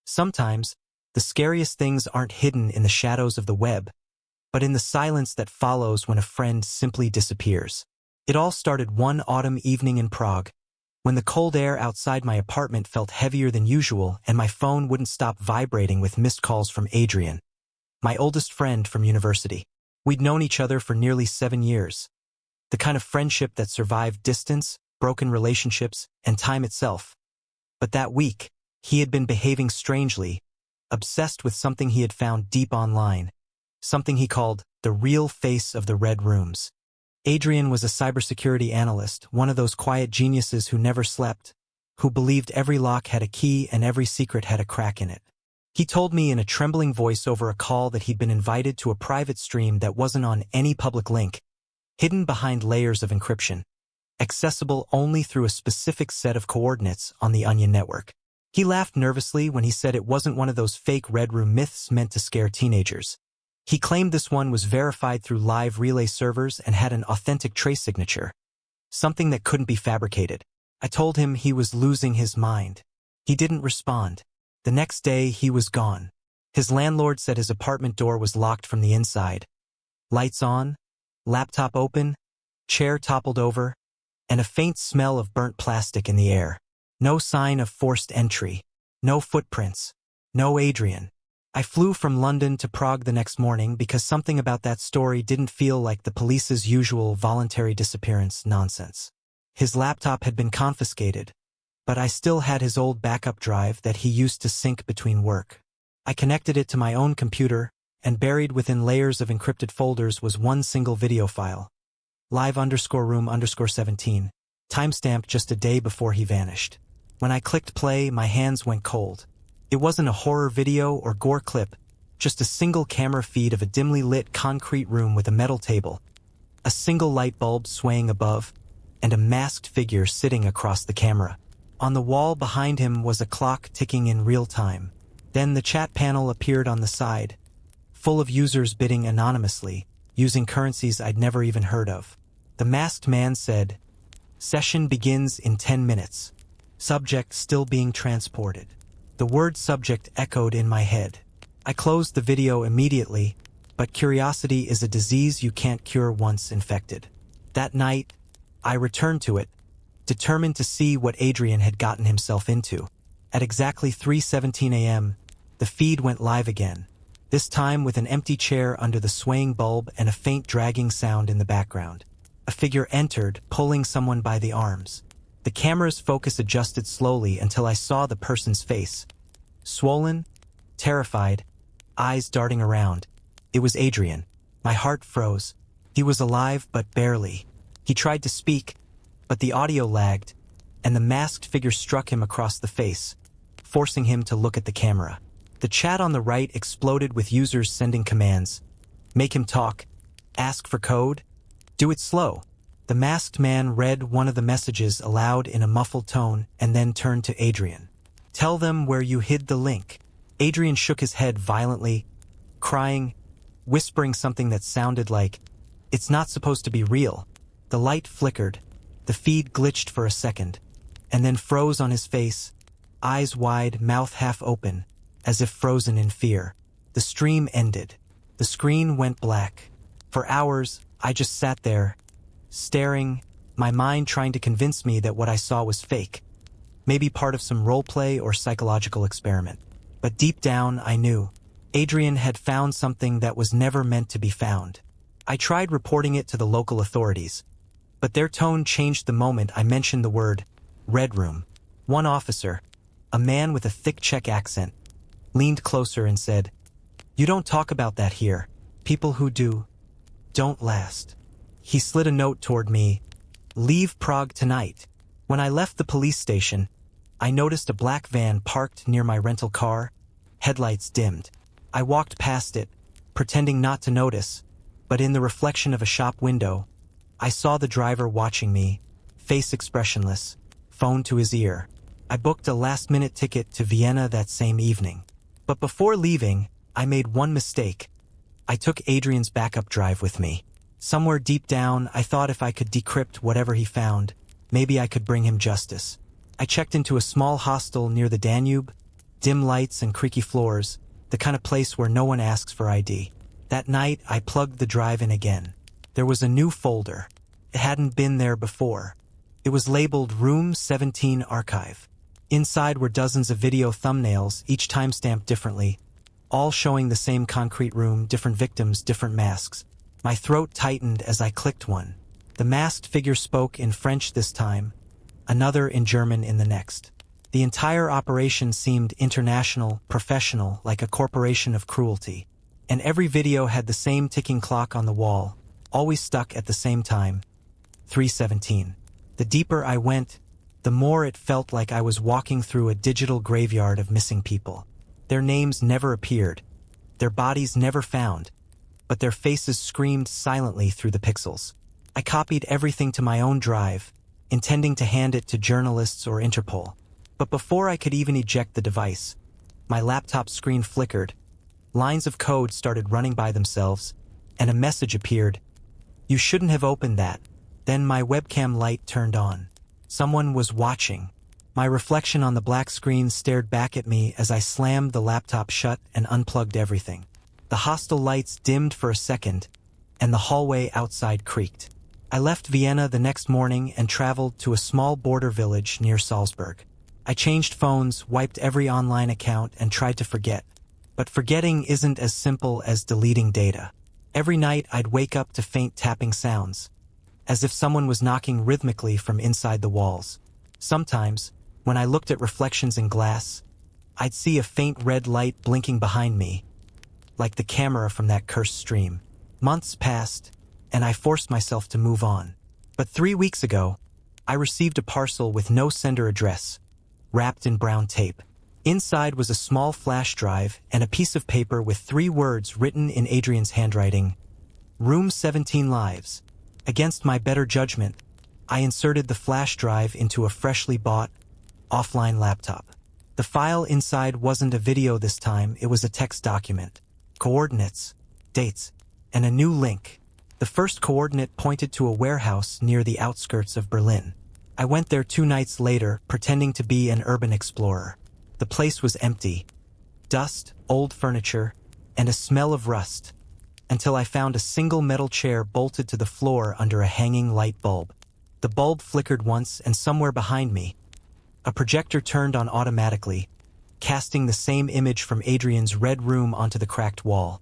Sometimes, the scariest things aren't hidden in the shadows of the web, but in the silence that follows when a friend simply disappears. It all started one autumn evening in Prague, when the cold air outside my apartment felt heavier than usual and my phone wouldn't stop vibrating with missed calls from Adrian, my oldest friend from university. We'd known each other for nearly 7 years. The kind of friendship that survived distance, broken relationships, and time itself. But that week, he had been behaving strangely, obsessed with something he had found deep online, something he called the real face of the Red Rooms. Adrian was a cybersecurity analyst, one of those quiet geniuses who never slept, who believed every lock had a key and every secret had a crack in it. He told me in a trembling voice over a call that he'd been invited to a private stream that wasn't on any public link, hidden behind layers of encryption, accessible only through a specific set of coordinates on the Onion network. He laughed nervously when he said it wasn't one of those fake Red Room myths meant to scare teenagers. He claimed this one was verified through live relay servers and had an authentic trace signature, something that couldn't be fabricated. I told him he was losing his mind. He didn't respond. The next day, he was gone. His landlord said his apartment door was locked from the inside. Lights on, laptop open, chair toppled over, and a faint smell of burnt plastic in the air. No sign of forced entry. No footprints. No Adrian. I flew from London to Prague the next morning because something about that story didn't feel like the police's usual voluntary disappearance nonsense. His laptop had been confiscated, but I still had his old backup drive that he used to sync between work. I connected it to my own computer, and buried within layers of encrypted folders was one single video file. Live_room_17, timestamped just a day before he vanished. When I clicked play, my hands went cold. It wasn't a horror video or gore clip, just a single camera feed of a dimly lit concrete room with a metal table, a single light bulb swaying above, and a masked figure sitting across the camera. On the wall behind him was a clock ticking in real time. Then the chat panel appeared on the side, full of users bidding anonymously, using currencies I'd never even heard of. The masked man said, "Session begins in 10 minutes. Subject still being transported." The word subject echoed in my head. I closed the video immediately, but curiosity is a disease you can't cure once infected. That night, I returned to it, determined to see what Adrian had gotten himself into. At exactly 3:17 a.m., the feed went live again, this time with an empty chair under the swaying bulb and a faint dragging sound in the background. A figure entered, pulling someone by the arms. The camera's focus adjusted slowly until I saw the person's face. Swollen, terrified, eyes darting around. It was Adrian. My heart froze. He was alive, but barely. He tried to speak, but the audio lagged, and the masked figure struck him across the face, forcing him to look at the camera. The chat on the right exploded with users sending commands. Make him talk. Ask for code. Do it slow. The masked man read one of the messages aloud in a muffled tone and then turned to Adrian. Tell them where you hid the link. Adrian shook his head violently, crying, whispering something that sounded like, "It's not supposed to be real." The light flickered, the feed glitched for a second, and then froze on his face, eyes wide, mouth half open, as if frozen in fear. The stream ended. The screen went black. For hours, I just sat there, staring, my mind trying to convince me that what I saw was fake, maybe part of some roleplay or psychological experiment. But deep down, I knew. Adrian had found something that was never meant to be found. I tried reporting it to the local authorities, but their tone changed the moment I mentioned the word Red Room. One officer, a man with a thick Czech accent, leaned closer and said, "You don't talk about that here. People who do, don't last." He slid a note toward me, "Leave Prague tonight." When I left the police station, I noticed a black van parked near my rental car, headlights dimmed. I walked past it, pretending not to notice, but in the reflection of a shop window, I saw the driver watching me, face expressionless, phone to his ear. I booked a last-minute ticket to Vienna that same evening. But before leaving, I made one mistake. I took Adrian's backup drive with me. Somewhere deep down, I thought if I could decrypt whatever he found, maybe I could bring him justice. I checked into a small hostel near the Danube, dim lights and creaky floors, the kind of place where no one asks for ID. That night, I plugged the drive in again. There was a new folder. It hadn't been there before. It was labeled Room 17 Archive. Inside were dozens of video thumbnails, each timestamped differently, all showing the same concrete room, different victims, different masks. My throat tightened as I clicked one. The masked figure spoke in French this time, another in German in the next. The entire operation seemed international, professional, like a corporation of cruelty. And every video had the same ticking clock on the wall, always stuck at the same time, 3:17. The deeper I went, the more it felt like I was walking through a digital graveyard of missing people. Their names never appeared, their bodies never found, but their faces screamed silently through the pixels. I copied everything to my own drive, intending to hand it to journalists or Interpol. But before I could even eject the device, my laptop screen flickered, lines of code started running by themselves, and a message appeared. You shouldn't have opened that. Then my webcam light turned on. Someone was watching. My reflection on the black screen stared back at me as I slammed the laptop shut and unplugged everything. The hostile lights dimmed for a second, and the hallway outside creaked. I left Vienna the next morning and traveled to a small border village near Salzburg. I changed phones, wiped every online account, and tried to forget. But forgetting isn't as simple as deleting data. Every night I'd wake up to faint tapping sounds, as if someone was knocking rhythmically from inside the walls. Sometimes, when I looked at reflections in glass, I'd see a faint red light blinking behind me, like the camera from that cursed stream. Months passed, and I forced myself to move on. But 3 weeks ago, I received a parcel with no sender address, wrapped in brown tape. Inside was a small flash drive and a piece of paper with 3 words written in Adrian's handwriting: Room 17 Lives. Against my better judgment, I inserted the flash drive into a freshly bought, offline laptop. The file inside wasn't a video this time, it was a text document. Coordinates, dates, and a new link. The first coordinate pointed to a warehouse near the outskirts of Berlin. I went there 2 nights later, pretending to be an urban explorer. The place was empty. Dust, old furniture, and a smell of rust, until I found a single metal chair bolted to the floor under a hanging light bulb. The bulb flickered once, and somewhere behind me, a projector turned on automatically, casting the same image from Adrian's red room onto the cracked wall.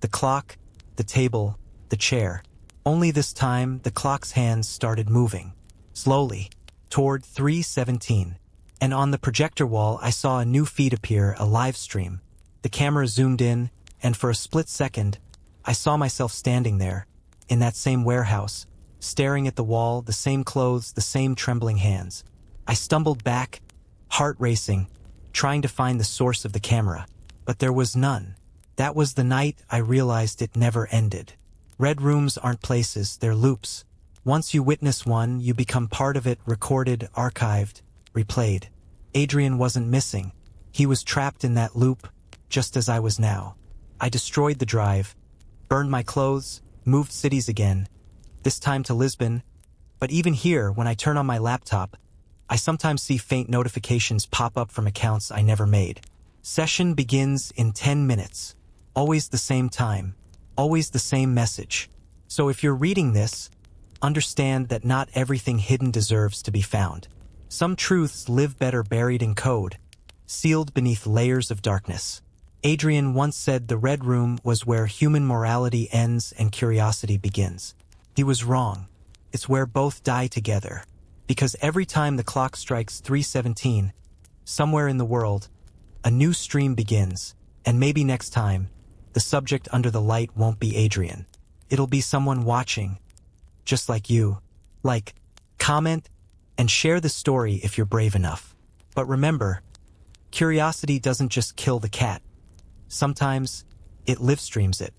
The clock, the table, the chair. Only this time, the clock's hands started moving, slowly, toward 3:17. And on the projector wall, I saw a new feed appear, a live stream. The camera zoomed in, and for a split second, I saw myself standing there, in that same warehouse, staring at the wall, the same clothes, the same trembling hands. I stumbled back, heart racing, trying to find the source of the camera, but there was none. That was the night I realized it never ended. Red rooms aren't places, they're loops. Once you witness one, you become part of it, recorded, archived, replayed. Adrian wasn't missing. He was trapped in that loop, just as I was now. I destroyed the drive, burned my clothes, moved cities again, this time to Lisbon. But even here, when I turn on my laptop, I sometimes see faint notifications pop up from accounts I never made. Session begins in 10 minutes. Always the same time. Always the same message. So if you're reading this, understand that not everything hidden deserves to be found. Some truths live better buried in code, sealed beneath layers of darkness. Adrian once said the Red Room was where human morality ends and curiosity begins. He was wrong. It's where both die together. Because every time the clock strikes 3:17, somewhere in the world, a new stream begins, and maybe next time, the subject under the light won't be Adrian. It'll be someone watching, just like you. Like, comment, and share the story if you're brave enough. But remember, curiosity doesn't just kill the cat. Sometimes, it live streams it.